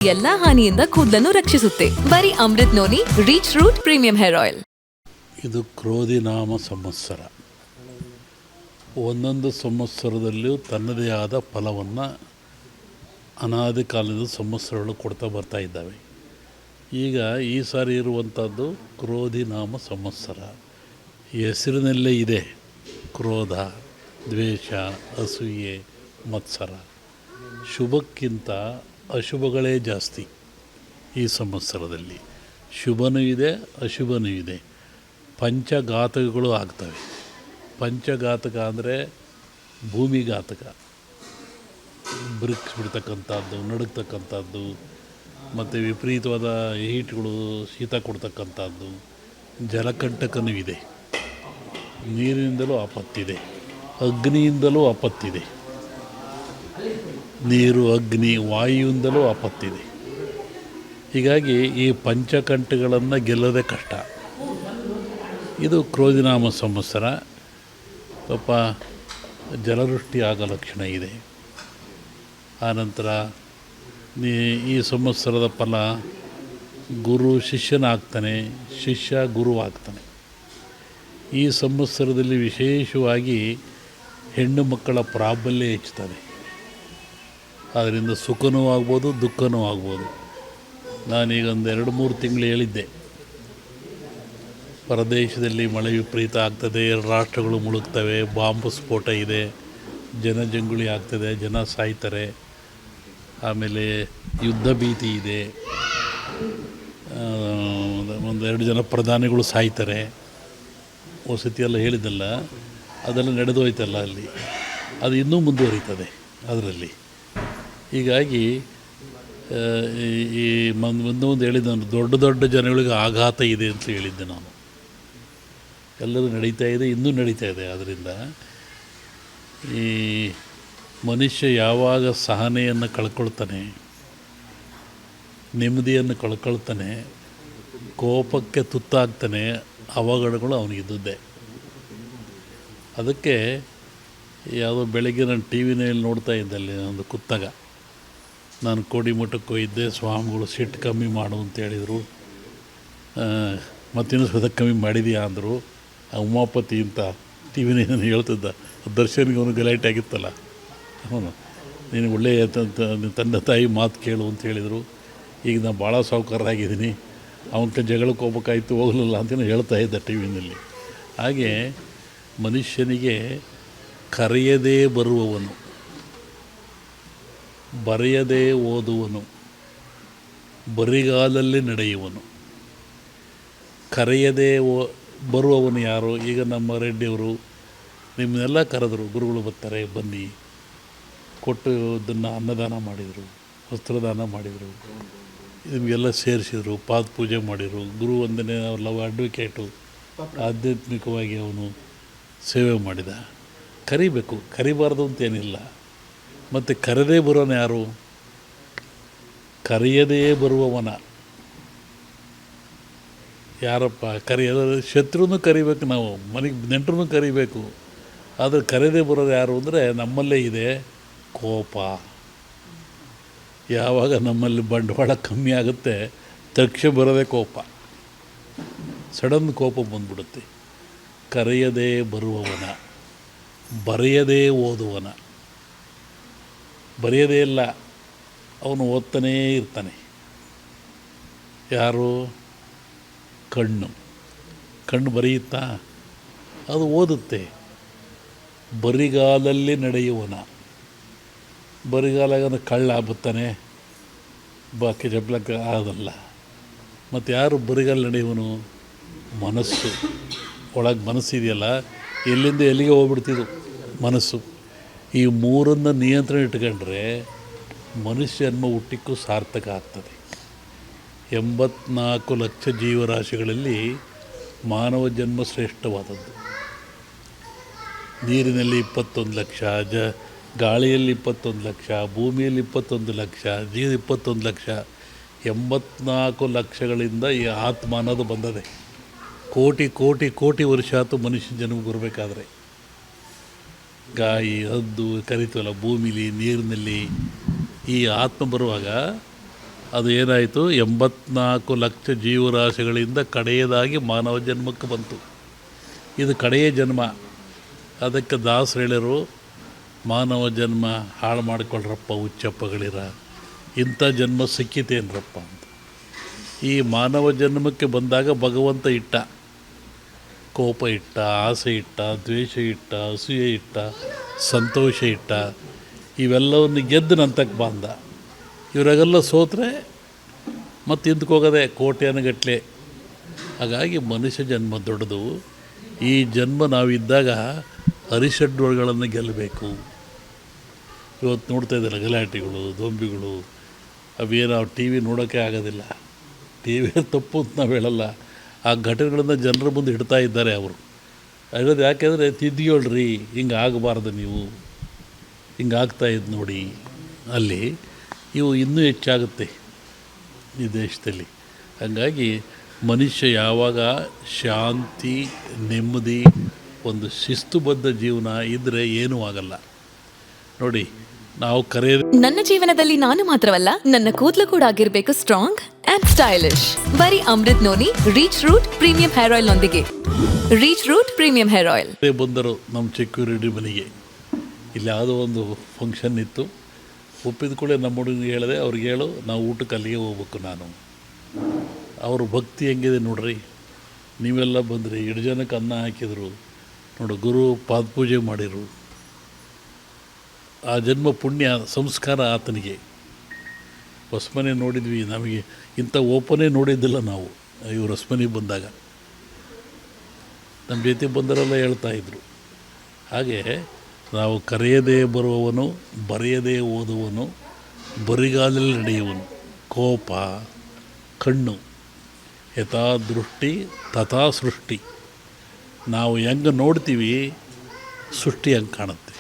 ಎಲ್ಲಾ ಹಾನಿಯಿಂದ ಕೂದಲನ್ನು ರಕ್ಷಿಸುತ್ತೆ. ಬರೀ Amrit noni reach root premium hair oil. ಇದು ಕ್ರೋಧಿ ನಾಮ ಸಂವತ್ಸರ. ಒಂದೊಂದು ಸಂವತ್ಸರದಲ್ಲಿಯೂ ತನ್ನದೇ ಆದ ಫಲವನ್ನು ಅನಾದಿ ಕಾಲದ ಸಂವತ್ಸರಗಳು ಕೊಡ್ತಾ ಬರ್ತಾ ಇದ್ದಾವೆ. ಈಗ ಈ ಸಾರಿ ಇರುವಂಥದ್ದು ಕ್ರೋಧಿ ನಾಮ ಸಂವತ್ಸರ. ಹೆಸರಿನಲ್ಲೇ ಇದೆ ಕ್ರೋಧ, ದ್ವೇಷ, ಅಸೂಯೆ, ಮತ್ಸರ. ಶುಭಕ್ಕಿಂತ ಅಶುಭಗಳೇ ಜಾಸ್ತಿ ಈ ಸಂವತ್ಸರದಲ್ಲಿ. ಶುಭನೂ ಇದೆ, ಅಶುಭನೂ ಇದೆ. ಪಂಚಘಾತಕಗಳು ಆಗ್ತವೆ. ಪಂಚಘಾತಕ ಅಂದರೆ ಭೂಮಿಘಾತಕ, ಬಿರುಕಿಸ್ಬಿಡ್ತಕ್ಕಂಥದ್ದು, ನಡುಗ್ತಕ್ಕಂಥದ್ದು, ಮತ್ತು ವಿಪರೀತವಾದ ಹೀಟ್ಗಳು, ಶೀತ ಕೊಡ್ತಕ್ಕಂಥದ್ದು. ಜಲಕಂಟಕನೂ ಇದೆ, ನೀರಿನಿಂದಲೂ ಆಪತ್ತಿದೆ, ಅಗ್ನಿಯಿಂದಲೂ ಆಪತ್ತಿದೆ. ನೀರು, ಅಗ್ನಿ, ವಾಯುವಿಂದಲೂ ಆಪತ್ತಿದೆ. ಹೀಗಾಗಿ ಈ ಪಂಚಕಂಠಗಳನ್ನು ಗೆಲ್ಲೋದೇ ಕಷ್ಟ. ಇದು ಕ್ರೋಧಿನಾಮ ಸಂವತ್ಸರ. ಪಾಪ ಜಲವೃಷ್ಟಿ ಆಗೋ ಲಕ್ಷಣ ಇದೆ. ಆನಂತರ ಈ ಸಂವತ್ಸರದ ಫಲ ಗುರು ಶಿಷ್ಯನಾಗ್ತಾನೆ, ಶಿಷ್ಯ ಗುರುವಾಗ್ತಾನೆ. ಈ ಸಂವತ್ಸರದಲ್ಲಿ ವಿಶೇಷವಾಗಿ ಹೆಣ್ಣು ಮಕ್ಕಳ ಪ್ರಾಬಲ್ಯ ಹೆಚ್ಚುತ್ತದೆ. ಅದರಿಂದ ಸುಖನೂ ಆಗ್ಬೋದು, ದುಃಖನೂ ಆಗ್ಬೋದು. ನಾನೀಗ ಒಂದು 2-3 ತಿಂಗಳು ಹೇಳಿದ್ದೆ, ಹೊರದೇಶದಲ್ಲಿ ಮಳೆ ವಿಪರೀತ ಆಗ್ತದೆ, ರಾಷ್ಟ್ರಗಳು ಮುಳುಗ್ತವೆ, ಬಾಂಬ್ ಸ್ಫೋಟ ಇದೆ, ಜನಜಂಗುಳಿ ಆಗ್ತದೆ, ಜನ ಸಾಯ್ತಾರೆ, ಆಮೇಲೆ ಯುದ್ಧ ಭೀತಿ ಇದೆ, 1-2 ಜನ ಪ್ರಧಾನಿಗಳು ಸಾಯ್ತಾರೆ. ವಸತಿಯೆಲ್ಲ ಹೇಳಿದ್ದಲ್ಲ, ಅದೆಲ್ಲ ನಡೆದು ಹೋಯ್ತಲ್ಲ ಅಲ್ಲಿ, ಅದು ಇನ್ನೂ ಮುಂದುವರಿತದೆ ಅದರಲ್ಲಿ. ಹೀಗಾಗಿ ಈ ಒಂದು ಹೇಳಿದ್ದೆ ನಾನು, ದೊಡ್ಡ ದೊಡ್ಡ ಜನಗಳಿಗೆ ಆಘಾತ ಇದೆ ಅಂತ ಹೇಳಿದ್ದೆ ನಾನು. ಎಲ್ಲರೂ ನಡೀತಾ ಇದೆ, ಇನ್ನೂ ನಡೀತಾ ಇದೆ. ಆದ್ದರಿಂದ ಈ ಮನುಷ್ಯ ಯಾವಾಗ ಸಹನೆಯನ್ನು ಕಳ್ಕೊಳ್ತಾನೆ, ನೆಮ್ಮದಿಯನ್ನು ಕಳ್ಕೊಳ್ತಾನೆ, ಕೋಪಕ್ಕೆ ತುತ್ತಾಗ್ತಾನೆ, ಅವಘಡಗಳು ಅವನಿಗಿದ್ದುದೇ. ಅದಕ್ಕೆ ಯಾವುದೋ ಬೆಳಗ್ಗೆ ನಾನು ಟಿ ವಿನಲ್ಲಿ ನೋಡ್ತಾ ಇದ್ದೆ, ಅಲ್ಲಿ ಒಂದು ಕುತ್ತಾಗ ನಾನು ಕೋಡಿಮಠಕ್ಕೆ ಹೋಗಿದ್ದೆ. ಸ್ವಾಮಿಗಳು ಸಿಟ್ಟು ಕಮ್ಮಿ ಮಾಡು ಅಂತೇಳಿದರು. ಮತ್ತಿನ್ನೂ ಸ್ವತಃ ಕಮ್ಮಿ ಮಾಡಿದೆಯಾ ಅಂದರು. ಉಮಾಪತಿ ಅಂತ ಟಿ ವಿನೇನು ಹೇಳ್ತಿದ್ದ, ದರ್ಶನ್ಗೆ ಅವನು ಗಲಾಟೆ ಆಗಿತ್ತಲ್ಲ, ಅವನು ನೀನು ಒಳ್ಳೆಯ ತಂದೆ ತಾಯಿ ಮಾತು ಕೇಳು ಅಂತ ಹೇಳಿದರು. ಈಗ ನಾನು ಭಾಳ ಸಾಹುಕಾರರಾಗಿದ್ದೀನಿ, ಅವನ ಜಗಳಕ್ಕೆ ಹೋಗ್ಬೇಕಾಯ್ತು, ಹೋಗಲಿಲ್ಲ ಅಂತಲೂ ಹೇಳ್ತಾ ಇದ್ದ ಟಿ ವಿನಲ್ಲಿ. ಹಾಗೆ ಮನುಷ್ಯನಿಗೆ ಕರೆಯದೇ ಬರುವವನು, ಬರೆಯದೇ ಓದುವನು, ಬರಿಗಾಲಲ್ಲಿ ನಡೆಯುವನು. ಕರೆಯದೇ ಬರುವವನು ಯಾರು? ಈಗ ನಮ್ಮ ರೆಡ್ಡಿಯವರು ನಿಮ್ಮನ್ನೆಲ್ಲ ಕರೆದರು, ಗುರುಗಳು ಬರ್ತಾರೆ ಬನ್ನಿ, ಕೊಟ್ಟು ಇದನ್ನು ಅನ್ನದಾನ ಮಾಡಿದರು, ವಸ್ತ್ರದಾನ ಮಾಡಿದರು, ನಿಮಗೆಲ್ಲ ಸೇರಿಸಿದರು, ಪಾದ ಪೂಜೆ ಮಾಡಿದರು. ಗುರು ವಂದನೆ ಅವರೆಲ್ಲ ಅಡ್ವೊಕೇಟು, ಆಧ್ಯಾತ್ಮಿಕವಾಗಿ ಅವನು ಸೇವೆ ಮಾಡಿದ. ಕರಿಬೇಕು, ಕರಿಬಾರ್ದು ಅಂತೇನಿಲ್ಲ. ಮತ್ತು ಕರೆದೇ ಬರೋನು ಯಾರು? ಕರೆಯದೇ ಬರುವವನ ಯಾರಪ್ಪ? ಕರೆಯದ ಶತ್ರುನೂ ಕರಿಬೇಕು, ನಾವು ಮನೆಗೆ ನೆಂಟರೂ ಕರಿಬೇಕು. ಆದರೆ ಕರೆದೇ ಬರೋದು ಯಾರು ಅಂದರೆ ನಮ್ಮಲ್ಲೇ ಇದೆ ಕೋಪ. ಯಾವಾಗ ನಮ್ಮಲ್ಲಿ ಬಂಡವಾಳ ಕಮ್ಮಿ ಆಗುತ್ತೆ, ತಕ್ಷಣ ಬರೋದೇ ಕೋಪ, ಸಡನ್ ಕೋಪ ಬಂದ್ಬಿಡುತ್ತೆ. ಕರೆಯದೇ ಬರುವವನ, ಬರೆಯದೇ ಓದುವನ. ಬರೆಯದೇ ಇಲ್ಲ, ಅವನು ಓದ್ತಾನೇ ಇರ್ತಾನೆ. ಯಾರು? ಕಣ್ಣು. ಕಣ್ಣು ಬರೆಯುತ್ತಾ? ಅದು ಓದುತ್ತೆ. ಬರಿಗಾಲಲ್ಲಿ ನಡೆಯುವನ. ಬರಿಗಾಲಾಗ ಕಳ್ಳ ಬರ್ತಾನೆ, ಬಾಕಿ ಜಬ್ಲಕ್ಕೆ ಆಗೋದಲ್ಲ. ಮತ್ತು ಯಾರು ಬರಿಗಾಲ ನಡೆಯುವನು? ಮನಸ್ಸು. ಒಳಗೆ ಮನಸ್ಸಿದೆಯಲ್ಲ, ಎಲ್ಲಿಂದ ಎಲ್ಲಿಗೆ ಹೋಗ್ಬಿಡ್ತಿದ್ದು ಮನಸ್ಸು. ಈ ಮೂರನ್ನು ನಿಯಂತ್ರಣ ಇಟ್ಕೊಂಡ್ರೆ ಮನುಷ್ಯ ಜನ್ಮ ಹುಟ್ಟಿಕ್ಕೂ ಸಾರ್ಥಕ ಆಗ್ತದೆ. 84 ಲಕ್ಷ ಜೀವರಾಶಿಗಳಲ್ಲಿ ಮಾನವ ಜನ್ಮ ಶ್ರೇಷ್ಠವಾದದ್ದು. ನೀರಿನಲ್ಲಿ 21 ಲಕ್ಷ, ಗಾಳಿಯಲ್ಲಿ 21 ಲಕ್ಷ, ಭೂಮಿಯಲ್ಲಿ 21 ಲಕ್ಷ, 21 ಲಕ್ಷ. 84 ಲಕ್ಷಗಳಿಂದ ಈ ಆತ್ಮ ಅನ್ನೋದು ಬಂದದೆ. ಕೋಟಿ ಕೋಟಿ ಕೋಟಿ ವರ್ಷ ಆಯ್ತು ಮನುಷ್ಯನ ಜನ್ಮಕ್ಕೆ ಬರಬೇಕಾದ್ರೆ. ಗಾಯಿ, ಹದ್ದು ಕರಿತೀವಲ್ಲ, ಭೂಮಿಲಿ, ನೀರಿನಲ್ಲಿ ಈ ಆತ್ಮ ಬರುವಾಗ ಅದು ಏನಾಯಿತು, 84 ಲಕ್ಷ ಜೀವರಾಶಿಗಳಿಂದ ಕಡೆಯದಾಗಿ ಮಾನವ ಜನ್ಮಕ್ಕೆ ಬಂತು. ಇದು ಕಡೆಯ ಜನ್ಮ. ಅದಕ್ಕೆ ದಾಸರು ಹೇಳಿರು, ಮಾನವ ಜನ್ಮ ಹಾಳು ಮಾಡಿಕೊಳ್ಳ್ರಪ್ಪ ಹುಚ್ಚಪ್ಪಗಳಿರ, ಇಂಥ ಜನ್ಮ ಸಿಕ್ಕಿತೇನ್ರಪ್ಪ ಅಂತ. ಈ ಮಾನವ ಜನ್ಮಕ್ಕೆ ಬಂದಾಗ ಭಗವಂತ ಇಟ್ಟ, ಕೋಪ ಇಟ್ಟ, ಆಸೆ ಇಟ್ಟ, ದ್ವೇಷ ಇಟ್ಟ, ಅಸೂಯೆ ಇಟ್ಟ, ಸಂತೋಷ ಇಟ್ಟ, ಇವೆಲ್ಲವನ್ನು ಗೆದ್ದು ನಂತಕ್ಕೆ ಬಂದ. ಇವರಾಗೆಲ್ಲ ಸೋತ್ರೆ ಮತ್ತು ಹಿಂದಕ್ಕೋಗೋದೆ ಕೋಟ್ಯಾನುಗಟ್ಟಲೆ. ಹಾಗಾಗಿ ಮನುಷ್ಯ ಜನ್ಮ ದೊಡ್ಡದು. ಈ ಜನ್ಮ ನಾವಿದ್ದಾಗ ಅರಿಷಡ್ವರ್ಗಳನ್ನು ಗೆಲ್ಲಬೇಕು. ಇವತ್ತು ನೋಡ್ತಾ ಇದ್ದಾರೆ ಗಲಾಟೆಗಳು, ದೊಂಬಿಗಳು, ಅವೇನು ಟಿ ವಿ ನೋಡೋಕ್ಕೆ ಆಗೋದಿಲ್ಲ. ಟಿ ವಿ ತಪ್ಪು ಅಂತ ನಾವು ಹೇಳಲ್ಲ, ಆ ಘಟನೆಗಳನ್ನು ಜನರ ಮುಂದೆ ಇಡ್ತಾ ಇದ್ದಾರೆ ಅವರು. ಹೇಳೋದು ಯಾಕೆಂದರೆ, ತಿದ್ದಿಯೊಳ್ರಿ, ಹಿಂಗೆ ಆಗಬಾರ್ದು, ನೀವು ಹಿಂಗೆ ಆಗ್ತಾಯಿದ್ದು ನೋಡಿ. ಅಲ್ಲಿ ಇವು ಇನ್ನೂ ಹೆಚ್ಚಾಗುತ್ತೆ ಈ ದೇಶದಲ್ಲಿ. ಹಾಗಾಗಿ ಮನುಷ್ಯ ಯಾವಾಗ ಶಾಂತಿ, ನೆಮ್ಮದಿ, ಒಂದು ಶಿಸ್ತುಬದ್ಧ ಜೀವನ ಇದ್ದರೆ ಏನೂ ಆಗಲ್ಲ. ನೋಡಿ, ನಾವು ನನ್ನ ಜೀವನದಲ್ಲಿ ನಾನು ಮಾತ್ರವಲ್ಲ, ನನ್ನ ಕೂದಲು ಕೂಡ ಆಗಿರಬೇಕು ಸ್ಟ್ರಾಂಗ್ ಅಂಡ್ ಸ್ಟೈಲಿಶ್. ಬರೀ Amrit noni reach root premium hair oil ನೊಂದಿಗೆ. Reach root premium hair oil. ಬಂದರು ನಮ್ಮ ಸೆಕ್ಯೂರಿಟಿ ಮನೆಗೆ. ಇಲ್ಲಿ ಯಾವುದೋ ಒಂದು ಫಂಕ್ಷನ್ ಇತ್ತು. ಒಪ್ಪಿದ ಕೂಡ ನಮ್ಮ ಹುಡುಗನಿಗೆ ಹೇಳಿದೆ, ಅವ್ರಿಗೆ ಹೇಳು ನಾವು ಊಟಕ್ಕೆ ಅಲ್ಲಿಗೆ ಹೋಗ್ಬೇಕು. ನಾನು ಅವ್ರ ಭಕ್ತಿ ಹೆಂಗಿದೆ ನೋಡ್ರಿ. ನೀವೆಲ್ಲ ಬಂದ್ರಿ, 2 ಜನಕ್ಕೆ ಅನ್ನ ಹಾಕಿದರು ನೋಡು, ಗುರು ಪಾದಪೂಜೆ ಮಾಡಿರು. ಆ ಜನ್ಮ ಪುಣ್ಯ ಸಂಸ್ಕಾರ ಆತನಿಗೆ. ಹೊಸಮನೆ ನೋಡಿದ್ವಿ, ನಮಗೆ ಇಂಥ ಓಪನೇ ನೋಡಿದ್ದಿಲ್ಲ ನಾವು. ಇವರು ಹೊಸಮನೆಗೆ ಬಂದಾಗ ನಮ್ಮ ಜೊತೆ ಬಂದರೆಲ್ಲ ಹೇಳ್ತಾಯಿದ್ರು. ಹಾಗೆ ನಾವು ಕರೆಯದೇ ಬರುವವನು, ಬರೆಯದೇ ಓದುವನು, ಬರಿಗಾಲಲ್ಲಿ ನಡೆಯುವನು. ಕೋಪ, ಕಣ್ಣು, ಯಥಾ ದೃಷ್ಟಿ ತಥಾ ಸೃಷ್ಟಿ. ನಾವು ಹೆಂಗೆ ನೋಡ್ತೀವಿ ಸೃಷ್ಟಿ ಹಂಗೆ ಕಾಣುತ್ತೆ.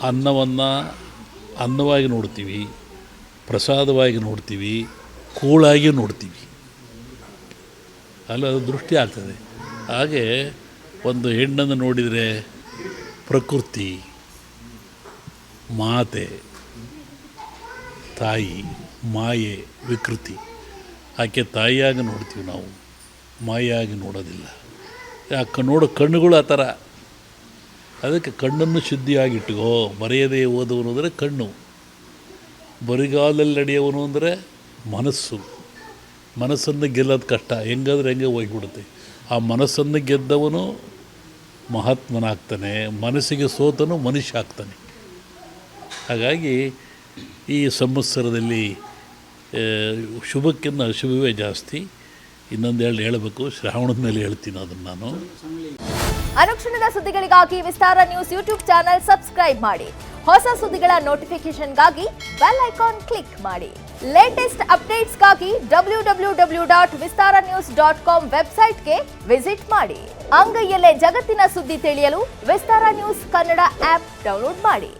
ಅನ್ನವನ್ನು ಅನ್ನವಾಗಿ ನೋಡ್ತೀವಿ, ಪ್ರಸಾದವಾಗಿ ನೋಡ್ತೀವಿ, ಕೂಳಾಗಿ ನೋಡ್ತೀವಿ. ಅಲ್ಲಿ ಅದು ದೃಷ್ಟಿ ಆಗ್ತದೆ. ಹಾಗೆ ಒಂದು ಹೆಣ್ಣನ್ನು ನೋಡಿದರೆ ಪ್ರಕೃತಿ, ಮಾತೆ, ತಾಯಿ, ಮಾಯೆ, ವಿಕೃತಿ. ಆಕೆ ತಾಯಿಯಾಗಿ ನೋಡ್ತೀವಿ ನಾವು, ಮಾಯಾಗಿ ನೋಡೋದಿಲ್ಲ. ಯಾಕೆ ನೋಡೋ ಕಣ್ಣುಗಳು ಆ ಥರ. ಅದಕ್ಕೆ ಕಣ್ಣನ್ನು ಶುದ್ಧಿಯಾಗಿಟ್ಟುಕೋ. ಬರೆಯದೇ ಓದುವನು ಅಂದರೆ ಕಣ್ಣು, ಬರಿಗಾಲಲ್ಲಿ ನಡೆಯುವನು ಅಂದರೆ ಮನಸ್ಸು. ಮನಸ್ಸನ್ನು ಗೆಲ್ಲೋದು ಕಷ್ಟ, ಹೆಂಗಾದ್ರೆ ಹೆಂಗೆ ಹೋಗಿಬಿಡುತ್ತೆ. ಆ ಮನಸ್ಸನ್ನು ಗೆದ್ದವನು ಮಹಾತ್ಮನಾಗ್ತಾನೆ, ಮನಸ್ಸಿಗೆ ಸೋತನು ಮನುಷ್ಯ ಆಗ್ತಾನೆ. ಹಾಗಾಗಿ ಈ ಸಂವತ್ಸರದಲ್ಲಿ ಶುಭಕ್ಕಿಂತ ಅಶುಭವೇ ಜಾಸ್ತಿ. ಇನ್ನೊಂದು ಹೇಳಬೇಕು, ಶ್ರಾವಣದ ಮೇಲೆ ಹೇಳ್ತೀನಿ ಅದನ್ನು ನಾನು. ಅನುಕ್ಷಣದ ಸುದ್ದಿಗಳಿಗಾಗಿ ವಿಸ್ತಾರ ನ್ಯೂಸ್ ಯೂಟ್ಯೂಬ್ ಚಾನೆಲ್ ಸಬ್ಸ್ಕ್ರೈಬ್ ಮಾಡಿ. ಹೊಸ ಸುದ್ದಿಗಳ ನೋಟಿಫಿಕೇಶನ್ಗಾಗಿ ಬೆಲ್ ಐಕಾನ್ ಕ್ಲಿಕ್ ಮಾಡಿ. ಲೇಟೆಸ್ಟ್ ಅಪ್ಡೇಟ್ಸ್ಗಾಗಿ www.vistaranews.com ವೆಬ್ಸೈಟ್ಗೆ ವಿಸಿಟ್ ಮಾಡಿ. ಅಂಗೈಯಲ್ಲೇ ಜಗತ್ತಿನ ಸುದ್ದಿ ತಿಳಿಯಲು ವಿಸ್ತಾರ ನ್ಯೂಸ್ ಕನ್ನಡ ಆಪ್ ಡೌನ್ಲೋಡ್ ಮಾಡಿ.